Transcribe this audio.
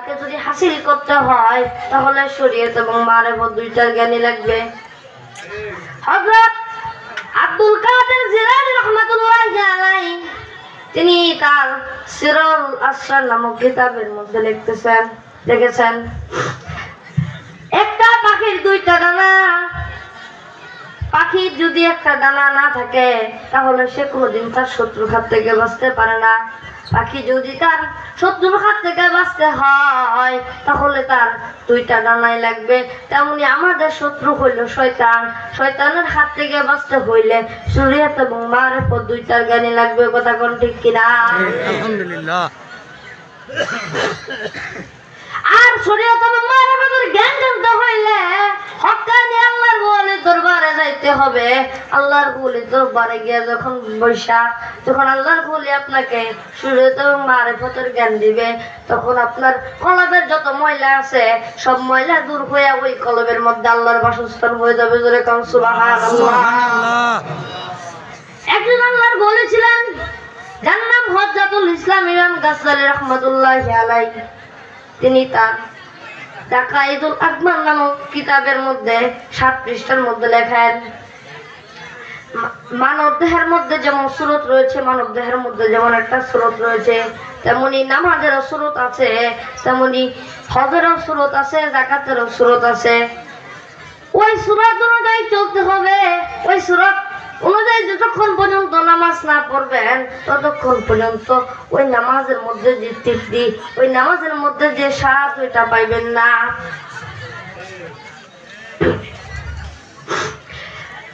আল্লাহকে যদি হাসিল করতে হয় তাহলে শরীয়ত এবং মারিফত দুইটার জ্ঞানী লাগবে। হযরত আব্দুল কাদের জিলানী রাহমাতুল্লাহি আলাইহি তিনি তার সিরাল আসরার নামক কিতাবের মধ্যে লিখেছেন একটা পাখির দুইটা ডানা, পাখির যদি একটা ডানা না থাকে তাহলে সে কোনোদিন তার শত্রুর হাত থেকে বাঁচতে পারে না। পাখি যদি তার শত্রুর হাত থেকে বাঁচতে হয় তাহলে তার দুইটা ডানাই লাগবে। তেমনি আমাদের শত্রু হইল শয়তান, শয়তানের হাত থেকে বাঁচতে হইলে শরীয়ত এবং মারিফত দুইটার জ্ঞানী লাগবে। কথা কোন ঠিক কিনা? আলহামদুলিল্লাহ। আর শরীয়ত এবং মারিফতের জ্ঞান জানতে হইলে হক্কানি আল্লাহর ওলির দরবারে যাইতে হবে। আল্লাহর ওলির দরবারে গিয়ে যখন আল্লাহর ওলি আপনাকে শরীয়ত এবং মারিফতের জ্ঞান দিবে তখন আপনার কলবের যত ময়লা আছে সব ময়লা দূর হয়ে ওই কলবের মধ্যে আল্লাহর বাসস্থান হয়ে যাবে। জোরে কাম সুবহানাল্লাহ। একজন আল্লাহর ওলি ছিলেন, যার নাম হযরতুল ইসলাম ইমাম গাজ্জালী রাহমাতুল্লাহি আলাইহি। তিনি তার দাকায়েতুল আকবার নামক কিতাবের মধ্যে 7 পৃষ্ঠার মধ্যে লেখেন, মানব দেহের মধ্যে যেমন সুরত রয়েছে, মানব দেহের মধ্যে যেমন একটা সুরত রয়েছে, তেমনি নামাজেরও সুরত আছে, তেমনি হজেরও সুরত আছে, যাকাতেরও সুরত আছে। ওই সুরত অনুযায়ী চলতে হবে। ওই সুরত অনুযায়ী যতক্ষণ পর্যন্ত নামাজ না পড়বেন ততক্ষণ পর্যন্ত ওই নামাজের মধ্যে যে তৃপ্তি, ওই নামাজের মধ্যে যে স্বাদ ওইটা পাইবেন না।